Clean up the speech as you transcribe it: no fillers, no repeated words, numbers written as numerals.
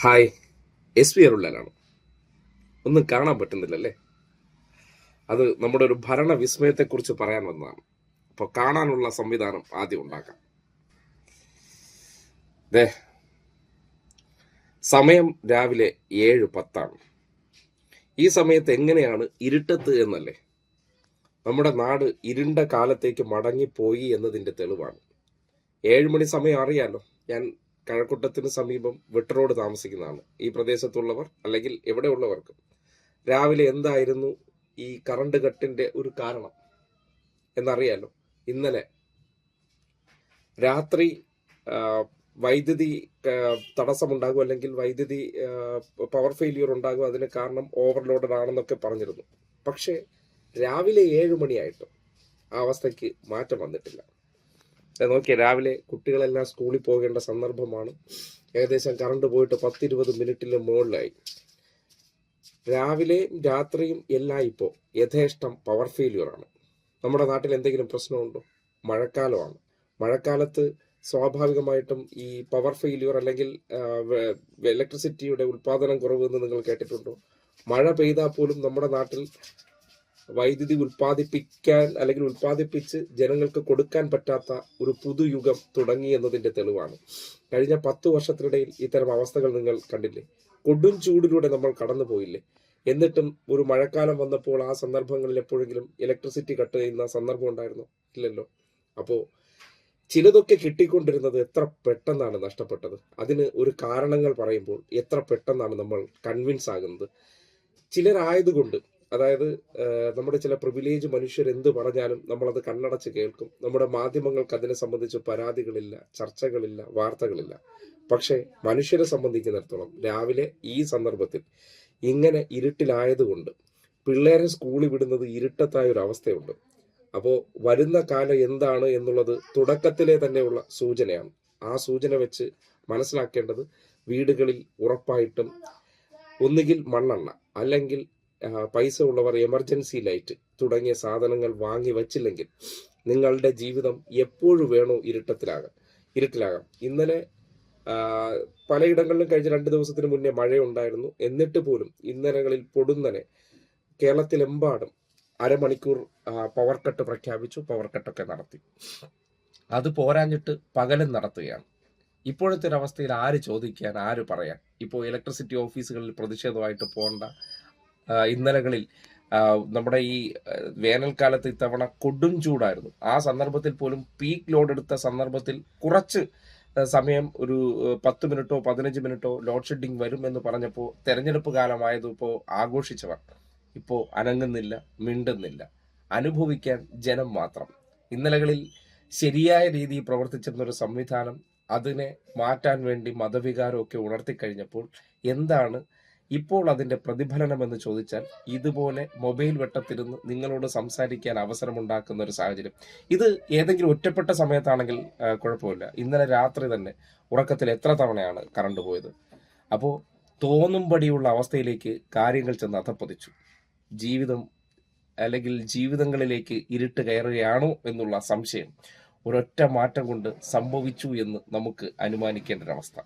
Hi, SP അരുളലാണ്. ഒന്നും കാണാൻ പറ്റുന്നില്ലല്ലേ? അത് നമ്മുടെ ഒരു ഭരണ വിസ്മയത്തെക്കുറിച്ച് പറയാൻ വന്നതാണ്. അപ്പോൾ കാണാനുള്ള സംവിധാനം ആദ്യം ഉണ്ടാക്കാം. ദേ, സമയം രാവിലെ 7:10. ഈ സമയത്ത് എങ്ങനെയാണ് ഇരുട്ടത്ത് എന്നല്ലേ? നമ്മുടെ നാട് ഇരുണ്ട കാലത്തേക്ക് മടങ്ങിപ്പോയി എന്നതിൻ്റെ തെളിവാണ്. 7 മണി സമയം അറിയാലോ. ഞാൻ കഴക്കൂട്ടത്തിന് സമീപം വെട്ട് റോഡ് താമസിക്കുന്നതാണ്. ഈ പ്രദേശത്തുള്ളവർ അല്ലെങ്കിൽ എവിടെയുള്ളവർക്കും രാവിലെ എന്തായിരുന്നു ഈ കറണ്ട് കട്ടിന്റെ ഒരു കാരണം എന്നറിയാലോ. ഇന്നലെ രാത്രി വൈദ്യുതി തടസ്സമുണ്ടാകും, അല്ലെങ്കിൽ വൈദ്യുതി പവർ ഫെയിലിയർ ഉണ്ടാകും. അതിന് കാരണം ഓവർലോഡഡ് ആണെന്നൊക്കെ പറഞ്ഞിരുന്നു. പക്ഷേ രാവിലെ 7 മണിയായിട്ടും ആ അവസ്ഥയ്ക്ക് മാറ്റം വന്നിട്ടില്ല. നോക്കിയാൽ രാവിലെ കുട്ടികളെല്ലാം സ്കൂളിൽ പോകേണ്ട സന്ദർഭമാണ്. ഏകദേശം കറണ്ട് പോയിട്ട് 10-20 മിനിറ്റിന് മുകളിലായി. രാവിലെയും രാത്രിയും എല്ലാം ഇപ്പോൾ യഥേഷ്ടം പവർ ഫെയിലിയറാണ്. നമ്മുടെ നാട്ടിൽ എന്തെങ്കിലും പ്രശ്നമുണ്ടോ? മഴക്കാലമാണ്. മഴക്കാലത്ത് സ്വാഭാവികമായിട്ടും ഈ പവർ ഫെയിലിയർ അല്ലെങ്കിൽ ഇലക്ട്രിസിറ്റിയുടെ ഉൽപാദനം കുറവെന്ന് നിങ്ങൾ കേട്ടിട്ടുണ്ടോ? മഴ പെയ്താൽ പോലും നമ്മുടെ നാട്ടിൽ വൈദ്യുതി ഉൽപ്പാദിപ്പിക്കാൻ അല്ലെങ്കിൽ ഉൽപ്പാദിപ്പിച്ച് ജനങ്ങൾക്ക് കൊടുക്കാൻ പറ്റാത്ത ഒരു പുതുയുഗം തുടങ്ങി എന്നതിന്റെ തെളിവാണ്. കഴിഞ്ഞ 10 വർഷത്തിനിടയിൽ ഇത്തരം അവസ്ഥകൾ നിങ്ങൾ കണ്ടില്ലേ? കൊടും ചൂടിലൂടെ നമ്മൾ കടന്നു പോയില്ലേ? എന്നിട്ടും ഒരു മഴക്കാലം വന്നപ്പോൾ ആ സന്ദർഭങ്ങളിൽ എപ്പോഴെങ്കിലും ഇലക്ട്രിസിറ്റി കട്ട് ചെയ്യുന്ന സന്ദർഭം ഉണ്ടായിരുന്നോ? ഇല്ലല്ലോ. അപ്പോൾ ചിലതൊക്കെ കിട്ടിക്കൊണ്ടിരുന്നത് എത്ര പെട്ടെന്നാണ് നഷ്ടപ്പെട്ടത്. അതിന് ഒരു കാരണങ്ങൾ പറയുമ്പോൾ എത്ര പെട്ടെന്നാണ് നമ്മൾ കൺവിൻസ് ആകുന്നത്. ചിലരായതുകൊണ്ട്, അതായത് നമ്മുടെ ചില പ്രിവിലേജ് മനുഷ്യർ എന്ത് പറഞ്ഞാലും നമ്മളത് കണ്ണടച്ച് കേൾക്കും. നമ്മുടെ മാധ്യമങ്ങൾക്ക് അതിനെ സംബന്ധിച്ച് പരാതികളില്ല, ചർച്ചകളില്ല, വാർത്തകളില്ല. പക്ഷേ മനുഷ്യരെ സംബന്ധിക്കുന്നിടത്തോളം രാവിലെ ഈ സന്ദർഭത്തിൽ ഇങ്ങനെ ഇരുട്ടിലായതുകൊണ്ട് പിള്ളേരെ സ്കൂളിൽ വിടുന്നത് ഇരുട്ടത്തായ ഒരു അവസ്ഥയുണ്ട്. അപ്പോൾ വരുന്ന കാലം എന്താണ് എന്നുള്ളത് തുടക്കത്തിലെ തന്നെയുള്ള സൂചനയാണ്. ആ സൂചന വെച്ച് മനസ്സിലാക്കേണ്ടത്, വീടുകളിൽ ഉറപ്പായിട്ടും ഒന്നുകിൽ മണ്ണെണ്ണ അല്ലെങ്കിൽ പൈസ ഉള്ളവർ എമർജൻസി ലൈറ്റ് തുടങ്ങിയ സാധനങ്ങൾ വാങ്ങി വച്ചില്ലെങ്കിൽ നിങ്ങളുടെ ജീവിതം എപ്പോഴും വേണോ ഇരുട്ടിലാകാം. ഇന്നലെ പലയിടങ്ങളിലും കഴിഞ്ഞ 2 ദിവസത്തിന് മുന്നേ മഴയുണ്ടായിരുന്നു. എന്നിട്ട് പോലും ഇന്നലകളിൽ പൊടുന്നനെ കേരളത്തിലെമ്പാടും അരമണിക്കൂർ പവർ കട്ട് പ്രഖ്യാപിച്ചു. പവർ കട്ടൊക്കെ നടത്തി. അത് പോരാഞ്ഞിട്ട് പകലും നടത്തുകയാണ്. ഇപ്പോഴത്തെ ഒരു അവസ്ഥയിൽ ആര് ചോദിക്കാൻ, ആര് പറയാൻ? ഇപ്പോൾ ഇലക്ട്രിസിറ്റി ഓഫീസുകളിൽ പ്രതിഷേധമായിട്ട് പോകണ്ട. ഇന്നലകളിൽ നമ്മുടെ ഈ വേനൽക്കാലത്ത് ഇത്തവണ കൊടും ചൂടായിരുന്നു. ആ സന്ദർഭത്തിൽ പോലും പീക്ക് ലോഡ് എടുത്ത സന്ദർഭത്തിൽ കുറച്ച് സമയം, ഒരു 10 മിനിറ്റോ 15 മിനിറ്റോ ലോഡ് ഷെഡിങ് വരും എന്ന് പറഞ്ഞപ്പോൾ തെരഞ്ഞെടുപ്പ് കാലമായതിപ്പോൾ ആഘോഷിച്ചവർ ഇപ്പോൾ അനങ്ങുന്നില്ല, മിണ്ടുന്നില്ല. അനുഭവിക്കാൻ ജനം മാത്രം. ഇന്നലകളിൽ ശരിയായ രീതിയിൽ പ്രവർത്തിച്ചിരുന്ന ഒരു സംവിധാനം അതിനെ മാറ്റാൻ വേണ്ടി മതവികാരമൊക്കെ ഉണർത്തിക്കഴിഞ്ഞപ്പോൾ എന്താണ് ഇപ്പോൾ അതിന്റെ പ്രതിഫലനം എന്ന് ചോദിച്ചാൽ, ഇതുപോലെ മൊബൈൽ വെട്ടത്തിരുന്ന് നിങ്ങളോട് സംസാരിക്കാൻ അവസരമുണ്ടാക്കുന്ന ഒരു സാഹചര്യം. ഇത് ഏതെങ്കിലും ഒറ്റപ്പെട്ട സമയത്താണെങ്കിൽ കുഴപ്പമില്ല. ഇന്നലെ രാത്രി തന്നെ ഉറക്കത്തിൽ എത്ര തവണയാണ് കറണ്ട് പോയത്? അപ്പോൾ തോന്നുംപടിയുള്ള അവസ്ഥയിലേക്ക് കാര്യങ്ങൾ ചെന്ന് അധപ്പതിച്ചു. ജീവിതം അല്ലെങ്കിൽ ജീവിതങ്ങളിലേക്ക് ഇരുട്ട് കയറുകയാണോ എന്നുള്ള സംശയം ഒരൊറ്റ മാറ്റം കൊണ്ട് സംഭവിച്ചു എന്ന് നമുക്ക് അനുമാനിക്കേണ്ട ഒരവസ്ഥ.